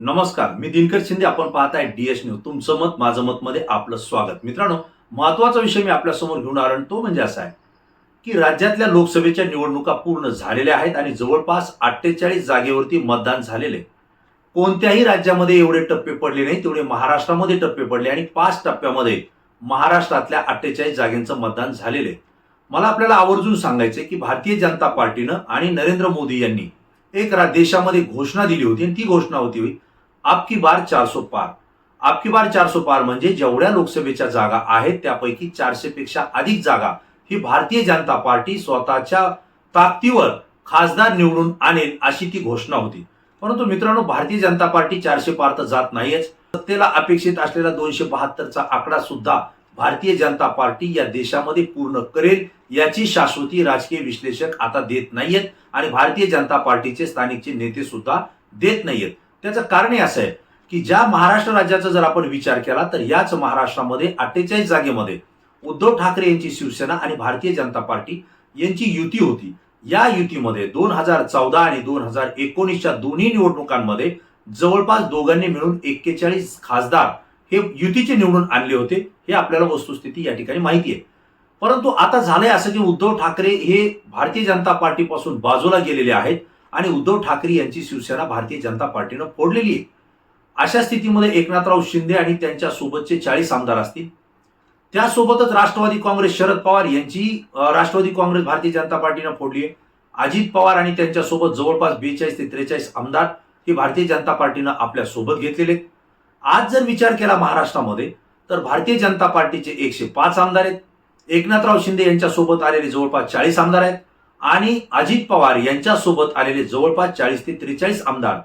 नमस्कार, मी दिनकर शिंदे. आपण पाहताय डीएस न्यूज. तुमचं मत माझं मत मध्ये आपलं स्वागत. मित्रांनो, महत्वाचा विषय मी आपल्यासमोर घेऊन आलो आणि तो म्हणजे असा आहे की राज्यातल्या लोकसभेच्या निवडणुका पूर्ण झालेल्या आहेत आणि जवळपास 48 जागेवरती मतदान झालेले. कोणत्याही राज्यामध्ये एवढे टप्पे पडले नाही तेवढे महाराष्ट्रामध्ये टप्पे पडले आणि 5 टप्प्यामध्ये महाराष्ट्रातल्या 48 जागांचं मतदान झालेले. मला आपल्याला आवर्जून सांगायचंय की भारतीय जनता पार्टीनं आणि नरेंद्र मोदी यांनी एक देशामध्ये घोषणा दिली होती आणि ती घोषणा होती आपकी बार 400 पार. आपकी बार 400 पार म्हणजे जेवढ्या लोकसभेच्या जागा आहेत त्यापैकी 400 पेक्षा अधिक जागा ही भारतीय जनता पार्टी स्वतःच्या ताकदीवर खासदार निवडून आणेल अशी ती घोषणा होती. परंतु मित्रांनो, भारतीय जनता पार्टी 400 पार तर जात नाहीच. सत्तेला अपेक्षित असलेला 272चा आकडा सुद्धा भारतीय जनता पार्टी या देशामध्ये पूर्ण करेल याची शाश्वती राजकीय विश्लेषक आता देत नाहीयेत आणि भारतीय जनता पार्टीचे स्थानिकचे नेते सुद्धा देत नाहीयेत. त्याचं कारण असं आहे की ज्या महाराष्ट्र राज्याचा जर आपण विचार केला तर याच महाराष्ट्रामध्ये 48 जागेमध्ये उद्धव ठाकरे यांची शिवसेना आणि भारतीय जनता पार्टी यांची युती होती. या युतीमध्ये 2014 आणि 2019च्या दोन्ही निवडणुकांमध्ये जवळपास दोघांनी मिळून 41 खासदार हे युतीचे निवडून आणले होते. हे आपल्याला वस्तुस्थिती या ठिकाणी माहिती आहे. परंतु आता झालंय असं की उद्धव ठाकरे हे भारतीय जनता पार्टीपासून बाजूला गेलेले आहेत आणि उद्धव ठाकरे यांची शिवसेना भारतीय जनता पार्टीनं फोडलेली आहे. अशा स्थितीमध्ये एकनाथराव शिंदे आणि त्यांच्या सोबतचे 40 आमदार असतील. त्यासोबतच राष्ट्रवादी काँग्रेस शरद पवार यांची राष्ट्रवादी काँग्रेस भारतीय जनता पार्टीनं फोडली आहे. अजित पवार आणि त्यांच्यासोबत जवळपास 42 ते 43 आमदार हे भारतीय जनता पार्टीनं आपल्या सोबत घेतलेले. आज जर विचार केला महाराष्ट्रामध्ये तर भारतीय जनता पार्टीचे 105 आमदार आहेत. एकनाथराव शिंदे यांच्यासोबत आलेले जवळपास 40 आमदार आहेत आणि अजित पवार यांच्यासोबत आलेले जवळपास 40 ते 43 आमदार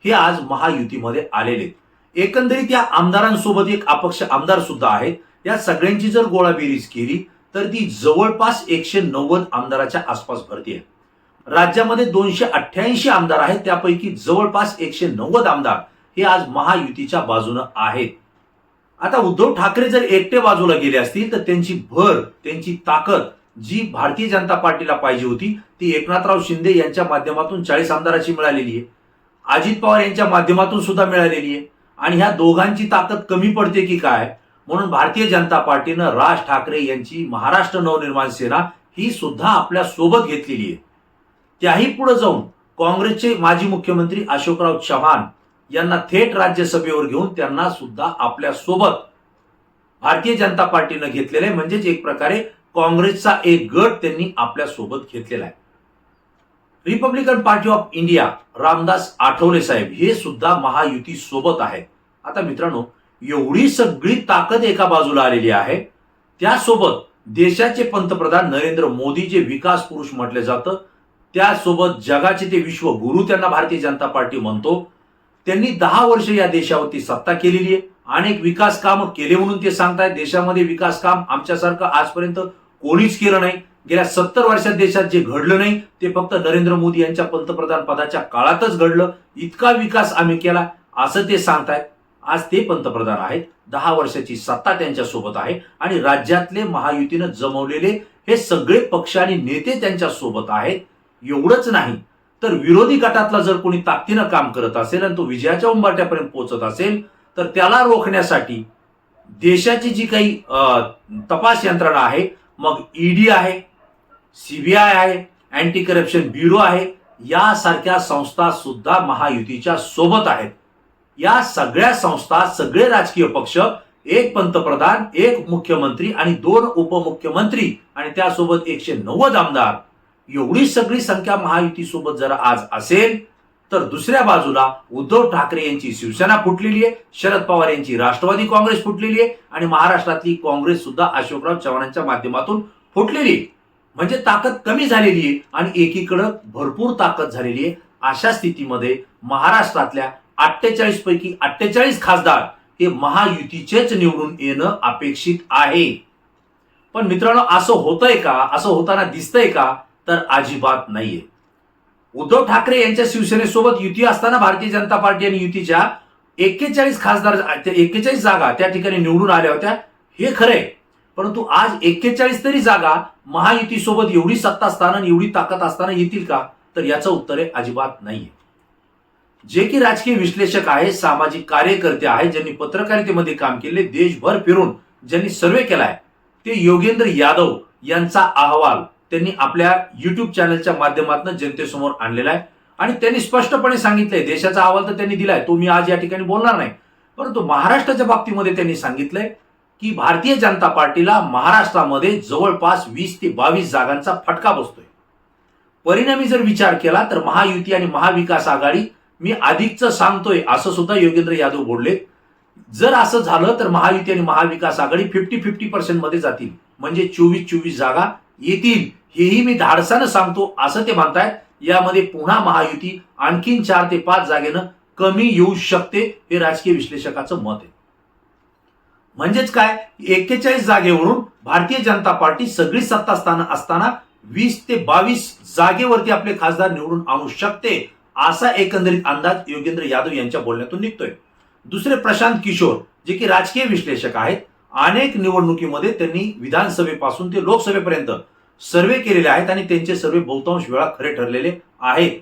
हे आज महायुतीमध्ये आलेले. एकंदरीत या आमदारांसोबत एक अपक्ष आमदार सुद्धा आहेत. या सगळ्यांची जर गोळाबेरीज केली तर ती जवळपास 190 आमदाराच्या आसपास भरतीये. राज्यामध्ये 288 आमदार आहेत, त्यापैकी जवळपास 190 आमदार हे आज महायुतीच्या बाजूनं आहेत. आता उद्धव ठाकरे जर एकटे बाजूला गेले असतील तर त्यांची भर, त्यांची ताकद जी भारतीय जनता पार्टीला पाहिजे होती ती एकनाथराव शिंदे यांच्या माध्यमातून 40 आमदाराची मिळालेली आहे. अजित पवार यांच्या माध्यमातून सुद्धा मिळालेली आहे. आणि ह्या दोघांची ताकद कमी पडते की काय, म्हणून भारतीय जनता पार्टीनं राज ठाकरे यांची महाराष्ट्र नवनिर्माण सेना ही सुद्धा आपल्या सोबत घेतलेली आहे. त्याही पुढे जाऊन काँग्रेसचे माजी मुख्यमंत्री अशोकराव चव्हाण यांना थेट राज्यसभेवर घेऊन त्यांना सुद्धा आपल्या सोबत भारतीय जनता पार्टीनं घेतलेलं आहे. म्हणजेच एक प्रकारे काँग्रेसचा एक गट त्यांनी आपल्या सोबत घेतलेला आहे. Republican Party of India Ramdas Athawale साहेब हे सुद्धा महायुती सोबत आहेत. आता मित्रांनो, एवढी सगळी ताकद एका बाजूला आलेली आहे. त्यासोबत देशाचे पंतप्रधान नरेंद्र मोदी जे विकास पुरुष म्हटले जातं, त्यासोबत जगाचे ते विश्वगुरु त्यांना भारतीय जनता पार्टी म्हणतो. त्यांनी 10 वर्ष या देशावरती सत्ता केलेली आहे. अनेक विकास कामं केले म्हणून ते सांगतायत. देशामध्ये विकास काम आमच्यासारखं आजपर्यंत कोणीच केलं नाही. गेल्या 70 वर्षात देशात जे घडलं नाही ते फक्त नरेंद्र मोदी यांच्या पंतप्रधान पदाच्या काळातच घडलं. इतका विकास आम्ही केला असं ते सांगतायत. आज ते पंतप्रधान आहेत. 10 वर्षाची सत्ता त्यांच्या सोबत आहे आणि राज्यातले महायुतीनं जमवलेले हे सगळे पक्ष आणि नेते त्यांच्या सोबत आहेत. एवढंच नाही तर विरोधी गटातला जर कोणी ताकदीनं काम करत असेल आणि तो विजयाच्या उंबरठ्यापर्यंत पोहोचत असेल तर त्याला रोखण्यासाठी देशाची जी काही तपास यंत्रणा आहे, मग ईडी आहे, सीबीआय आहे, अँटी करप्शन ब्युरो आहे, यासारख्या संस्था सुद्धा महायुतीच्या सोबत आहेत. या सगळ्या संस्था, सगळे राजकीय पक्ष, एक पंतप्रधान, एक मुख्यमंत्री आणि 2 उपमुख्यमंत्री आणि त्यासोबत 190 आमदार, एवढी सगळी संख्या महायुती सोबत जर आज असेल तर दुसऱ्या बाजूला उद्धव ठाकरे यांची शिवसेना फुटलेली आहे, शरद पवार यांची राष्ट्रवादी काँग्रेस फुटलेली आहे आणि महाराष्ट्रातली काँग्रेस सुद्धा अशोकराव चव्हाणांच्या माध्यमातून फुटलेली आहे. म्हणजे ताकद कमी झालेली आहे आणि एकीकडे भरपूर ताकद झालेली आहे. अशा स्थितीमध्ये महाराष्ट्रातल्या 48 पैकी 48 खासदार हे महायुतीचेच निवडून येणं अपेक्षित आहे. पण मित्रांनो, असं होतंय का? असं होताना दिसतंय का? तर अजिबात नाहीये. उद्धव ठाकरे यांच्या शिवसेनेसोबत युती असताना भारतीय जनता पार्टी आणि युतीच्या 41 खासदार, 41 जागा त्या ठिकाणी निवडून आल्या होत्या, हे खरंय. परंतु आज 41 तरी जागा महायुतीसोबत एवढी सत्ता असताना, एवढी ताकद असताना येतील का? तर याचं उत्तर आहे अजिबात नाहीये. जे की राजकीय विश्लेषक आहेत, सामाजिक कार्यकर्ते आहेत, ज्यांनी पत्रकारितेमध्ये काम केले, देशभर फिरून ज्यांनी सर्वे केलाय, ते योगेंद्र यादव यांचा अहवाल त्यांनी आपल्या युट्यूब चॅनलच्या माध्यमातून जनतेसमोर आणलेला आहे. आणि त्यांनी स्पष्टपणे सांगितलंय, देशाचा अहवाल तर त्यांनी दिलाय, तो मी आज या ठिकाणी बोलणार नाही, परंतु महाराष्ट्राच्या बाबतीमध्ये त्यांनी सांगितलंय की भारतीय जनता पार्टीला महाराष्ट्रामध्ये जवळपास 20 ते 22 जागांचा फटका बसतोय. परिणामी जर विचार केला तर महायुती आणि महाविकास आघाडी मी अधिकच सांगतोय असं सुद्धा योगेंद्र यादव बोलले. जर असं झालं तर महायुती आणि महाविकास आघाडी 50-50% मध्ये जातील, म्हणजे 24-24 जागा येतील, हेही मी धाडसानं सांगतो असं ते म्हणतायत. यामध्ये पुन्हा महायुती आणखीन 4 ते 5 जागेनं कमी येऊ शकते, हे राजकीय विश्लेषकाचं मत आहे. म्हणजेच काय, 41 जागेवरून भारतीय जनता पार्टी सगळी सत्ता स्थान असताना 20 ते 22 जागेवरती आपले खासदार निवडून आणू शकते, असा एकंदरीत अंदाज योगेंद्र यादव यांच्या बोलण्यातून निघतोय. दुसरे प्रशांत किशोर, जे की राजकीय विश्लेषक आहेत, अनेक निवडणुकीमध्ये त्यांनी विधानसभेपासून ते लोकसभेपर्यंत सर्वे केलेले आहेत आणि त्यांचे सर्वे बहुतांश वेळा खरे ठरलेले आहेत.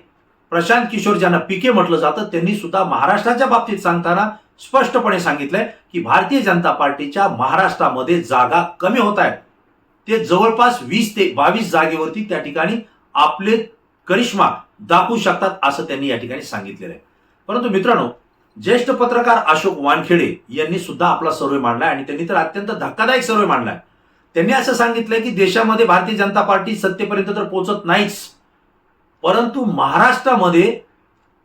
प्रशांत किशोर, ज्यांना पीके म्हटलं जातं, त्यांनी सुद्धा महाराष्ट्राच्या बाबतीत सांगताना स्पष्टपणे सांगितलंय की भारतीय जनता पार्टीच्या महाराष्ट्रामध्ये जागा कमी होत आहेत. ते जवळपास 20 ते 22 जागेवरती त्या ठिकाणी आपले करिश्मा दाखवू शकतात, असं त्यांनी या ठिकाणी सांगितलेलं आहे. परंतु मित्रांनो, ज्येष्ठ पत्रकार अशोक वानखेडे यांनी सुद्धा आपला सर्वे मांडलाय आणि त्यांनी तर अत्यंत धक्कादायक सर्वे मांडलाय. त्यांनी असं सांगितलंय की देशामध्ये भारतीय जनता पार्टी सत्तेपर्यंत तर पोहोचत नाहीच, परंतु महाराष्ट्रामध्ये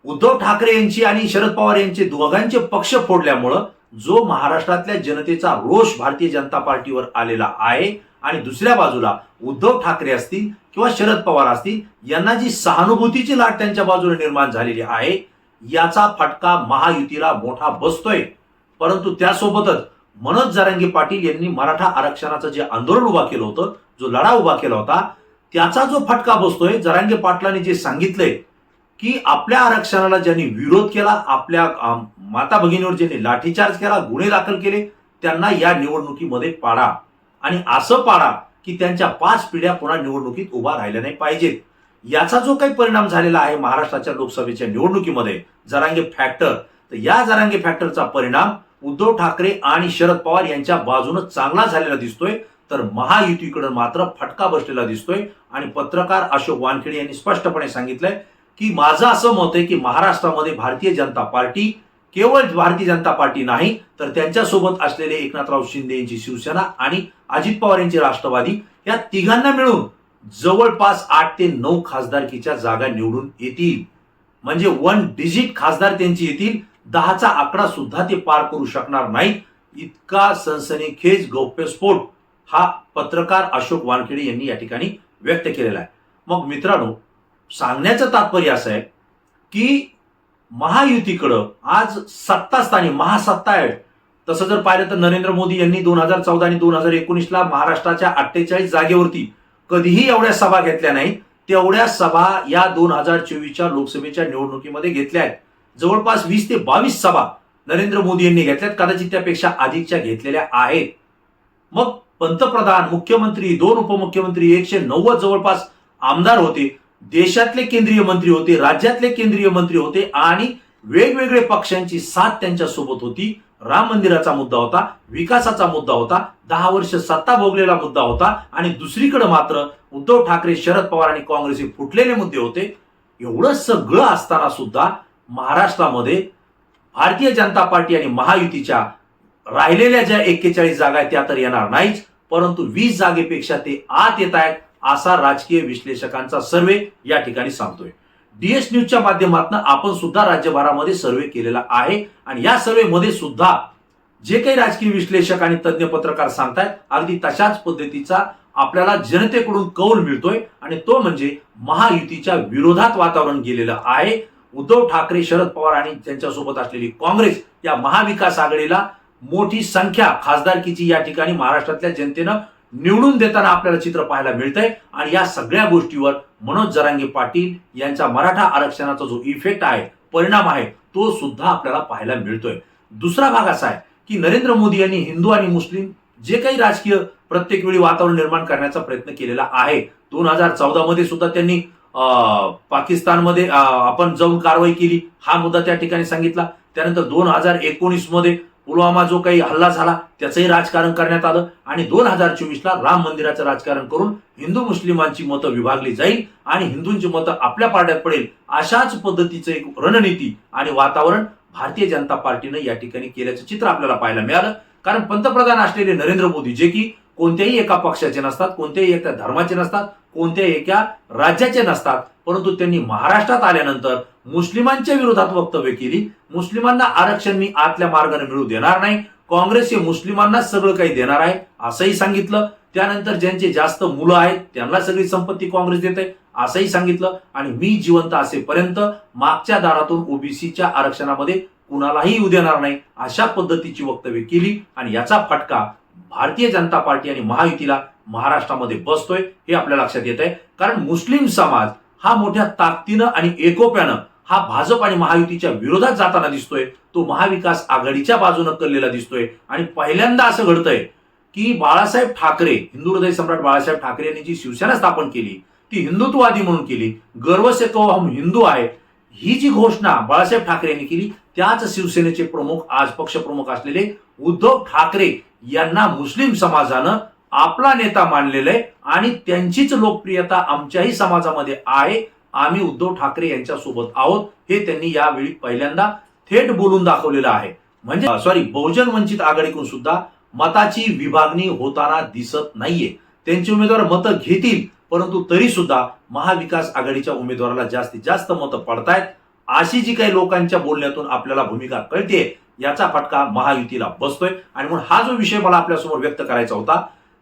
उद्धव ठाकरे यांची आणि शरद पवार यांचे दोघांचे पक्ष फोडल्यामुळं जो महाराष्ट्रातल्या जनतेचा रोष भारतीय जनता पार्टीवर आलेला आहे आणि दुसऱ्या बाजूला उद्धव ठाकरे असतील किंवा शरद पवार असतील, यांना जी सहानुभूतीची लाट त्यांच्या बाजूने निर्माण झालेली आहे, याचा फटका महायुतीला मोठा बसतोय. परंतु त्यासोबतच मनोज जरांगे पाटील यांनी मराठा आरक्षणाचं जे आंदोलन उभा केलं होतं, जो लढा उभा केला होता, त्याचा जो फटका बसतोय. जरांगे पाटलांनी जे सांगितलंय की आपल्या आरक्षणाला ज्यांनी विरोध केला, आपल्या माता भगिनीवर ज्यांनी लाठीचार्ज केला, गुन्हे दाखल केले, त्यांना या निवडणुकीमध्ये पाडा आणि असं पाडा की त्यांच्या 5 पिढ्या पुन्हा निवडणुकीत उभा राहिल्या नाही पाहिजेत. याचा जो काही परिणाम झालेला आहे महाराष्ट्राच्या लोकसभेच्या निवडणुकीमध्ये, जरांगे फॅक्टर, तर या जरांगे फॅक्टरचा परिणाम उद्धव ठाकरे आणि शरद पवार यांच्या बाजूने चांगला झालेला दिसतोय, तर महायुतीकडे मात्र फटका बसलेला दिसतोय. आणि पत्रकार अशोक वानखेडे यांनी स्पष्टपणे सांगितलंय की माझं असं मत आहे की महाराष्ट्रामध्ये भारतीय जनता पार्टी, केवळ भारतीय जनता पार्टी नाही तर त्यांच्यासोबत असलेले एकनाथराव शिंदे यांची शिवसेना आणि अजित पवार यांची राष्ट्रवादी, या तिघांना मिळून जवळपास 8 ते 9 खासदारकीच्या जागा निवडून येतील. म्हणजे 1 डिजिट खासदार त्यांची येतील, 10चा आकडा सुद्धा ते पार करू शकणार नाहीत. इतका सनसनीखेज गौप्यस्फोट हा पत्रकार अशोक वानखेडे यांनी या ठिकाणी व्यक्त केलेला आहे. मग मित्रांनो, सांगण्याचं तात्पर्य असं आहे की महायुतीकडं आज सत्तास्थानी महासत्ता आहे. तसं जर पाहिलं तर नरेंद्र मोदी यांनी 2014 आणि 2019ला महाराष्ट्राच्या 48 जागेवरती कधीही एवढ्या सभा घेतल्या नाहीत, तेवढ्या सभा या 2024च्या लोकसभेच्या निवडणुकीमध्ये घेतल्या आहेत. जवळपास 20 ते 22 सभा नरेंद्र मोदी यांनी घेतल्यात, कदाचित त्यापेक्षा अधिकच्या घेतलेल्या आहेत. मग पंतप्रधान, मुख्यमंत्री, 2 उपमुख्यमंत्री, 190 जवळपास आमदार होते, देशातले केंद्रीय मंत्री होते, राज्यातले केंद्रीय मंत्री होते आणि वेगवेगळे पक्षांची साथ त्यांच्या सोबत होती. राम मंदिराचा मुद्दा होता, विकासाचा मुद्दा होता, 10 वर्ष सत्ता भोगलेला मुद्दा होता आणि दुसरीकडे मात्र उद्धव ठाकरे, शरद पवार आणि काँग्रेस हे फुटलेले मुद्दे होते. एवढं सगळं असताना सुद्धा महाराष्ट्रामध्ये भारतीय जनता पार्टी आणि महायुतीच्या राहिलेल्या ज्या 41 जागा आहेत त्या तर येणार नाहीच, परंतु 20 जागेपेक्षा ते आत येत आहेत, असा राजकीय विश्लेषकांचा सर्वे या ठिकाणी सांगतोय. डीएस न्यूजच्या माध्यमातून आपण सुद्धा राज्यभरामध्ये सर्वे केलेला आहे आणि या सर्वेमध्ये सुद्धा जे काही राजकीय विश्लेषक आणि तज्ज्ञ पत्रकार सांगतायत, अगदी तशाच पद्धतीचा आपल्याला जनतेकडून कौल मिळतोय आणि तो म्हणजे महायुतीच्या विरोधात वातावरण गेलेलं आहे. उद्धव ठाकरे, शरद पवार आणि त्यांच्यासोबत असलेली काँग्रेस या महाविकास आघाडीला मोठी संख्या खासदारकीची या ठिकाणी महाराष्ट्रातल्या जनतेनं निवडून देताना आपल्याला चित्र पाहायला मिळतंय. आणि या सगळ्या गोष्टीवर मनोज जरांगे पाटील यांचा मराठा आरक्षणाचा जो इफेक्ट आहे, परिणाम आहे, तो सुद्धा आपल्याला पाहायला मिळतोय. दुसरा भाग असा आहे की नरेंद्र मोदी यांनी हिंदू आणि मुस्लिम जे काही राजकीय प्रत्येक वेळी वातावरण निर्माण करण्याचा प्रयत्न केलेला आहे, 2014 मध्ये सुद्धा त्यांनी पाकिस्तानमध्ये आपण जाऊन कारवाई केली, हा मुद्दा त्या ठिकाणी सांगितला. त्यानंतर 2019 मध्ये पुलवामा जो काही हल्ला झाला त्याचंही राजकारण करण्यात आलं आणि 2024ला राम मंदिराचं राजकारण करून हिंदू मुस्लिमांची मतं विभागली जाईल आणि हिंदूंची मतं आपल्या पारड्यात पडेल, अशाच पद्धतीचं एक रणनीती आणि वातावरण भारतीय जनता पार्टीनं या ठिकाणी केल्याचं चित्र आपल्याला पाहायला मिळालं. कारण पंतप्रधान असलेले नरेंद्र मोदी, जे की कोणत्याही एका पक्षाचे नसतात, कोणत्याही एका धर्माचे नसतात, कोणत्याही एका राज्याचे नसतात, परंतु त्यांनी महाराष्ट्रात आल्यानंतर मुस्लिमांच्या विरोधात वक्तव्य केली. मुस्लिमांना आरक्षण मी आतल्या मार्गाने मिळू देणार नाही, काँग्रेस हे मुस्लिमांनाच सगळं काही देणार आहे असंही सांगितलं. त्यानंतर ज्यांचे जास्त मुलं आहेत त्यांना सगळी संपत्ती काँग्रेस देते असंही सांगितलं आणि मी जिवंत असेपर्यंत मागच्या दारातून ओबीसीच्या आरक्षणामध्ये कुणालाही येऊ देणार नाही, अशा पद्धतीची वक्तव्य केली आणि याचा फटका भारतीय जनता पार्टी आणि महायुतीला महाराष्ट्रामध्ये बसतोय हे आपल्या लक्षात येत आहे. कारण मुस्लिम समाज हा मोठ्या ताकदीनं आणि एकोप्यानं हा भाजप आणि महायुतीच्या विरोधात जाताना दिसतोय. तो महाविकास आघाडीच्या बाजूने कललेला दिसतोय आणि पहिल्यांदा असं घडतंय की बाळासाहेब ठाकरे, हिंदू हृदय सम्राट बाळासाहेब ठाकरे यांनी जी शिवसेना स्थापन केली ती हिंदुत्ववादी म्हणून केली. गर्व से कहो हम हिंदू आहे, ही जी घोषणा बाळासाहेब ठाकरे यांनी केली, त्याच शिवसेनेचे प्रमुख, आज पक्षप्रमुख असलेले उद्धव ठाकरे यांना मुस्लिम समाजानं आपला नेता मानलेलं आहे आणि त्यांचीच लोकप्रियता आमच्याही समाजामध्ये आहे, आम्ही उद्धव ठाकरे यांच्या सोबत आहोत, हे त्यांनी यावेळी पहिल्यांदा थेट बोलून दाखवलेलं आहे. म्हणजे बहुजन वंचित आघाडीकडून सुद्धा मताची विभागणी होताना दिसत नाहीये. त्यांचे उमेदवार मतं घेतील, परंतु तरी सुद्धा महाविकास आघाडीच्या उमेदवाराला जास्तीत जास्त मतं पडतायत, अशी जी काही लोकांच्या बोलण्यातून आपल्याला भूमिका कळते, याचा फटका महायुतीला बसतोय. आणि म्हणून हा जो विषय मला आपल्यासमोर व्यक्त करायचा होता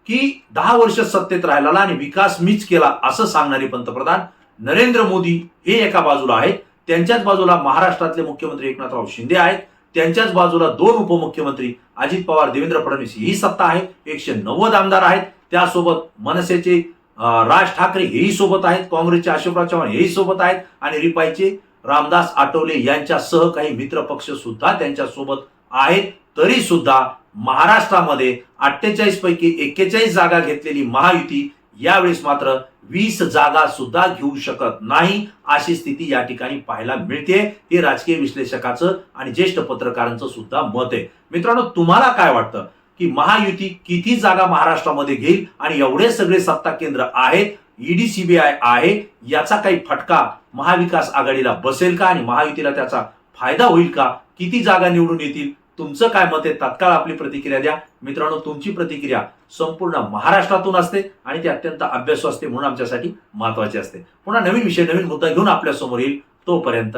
की 10 वर्ष सत्तेत राहिला आणि विकास मीच केला असं सांगणारे पंतप्रधान नरेंद्र मोदी हे एका बाजूला आहेत, त्यांच्याच बाजूला महाराष्ट्रातले मुख्यमंत्री एकनाथराव शिंदे आहेत, त्यांच्याच बाजूला 2 उपमुख्यमंत्री अजित पवार, देवेंद्र फडणवीस ही सत्ता आहे, 190 आमदार आहेत, त्यासोबत मनसेचे राज ठाकरे हेही सोबत आहेत, काँग्रेसचे अशोकराव चव्हाण हेही सोबत आहेत आणि रिपाईचे रामदास आठवले यांच्यासह काही मित्र पक्ष सुद्धा त्यांच्या सोबत आहेत. तरी सुद्धा महाराष्ट्रामध्ये 48 पैकी 41 जागा घेतलेली महायुती यावेळेस मात्र 20 जागा सुद्धा घेऊ शकत नाही, अशी स्थिती या ठिकाणी पाहायला मिळते. हे राजकीय विश्लेषकाचं आणि ज्येष्ठ पत्रकारांचं सुद्धा मत आहे. मित्रांनो, तुम्हाला काय वाटतं की महायुती किती जागा महाराष्ट्रामध्ये घेईल आणि एवढे सगळे सत्ता केंद्र आहेत, ईडी सीबीआय आहे, याचा काही फटका महाविकास आघाडीला बसेल का आणि महायुतीला त्याचा फायदा होईल का? किती जागा निवडून येतील? तुमचं काय मत आहे? तात्काळ आपली प्रतिक्रिया द्या. मित्रांनो, तुमची प्रतिक्रिया संपूर्ण महाराष्ट्रातून असते आणि ती अत्यंत अभ्यासू असते, म्हणून आमच्यासाठी महत्वाची असते. पुन्हा नवीन विषय, नवीन मुद्दा घेऊन आपल्या समोर येईल. तोपर्यंत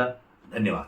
धन्यवाद.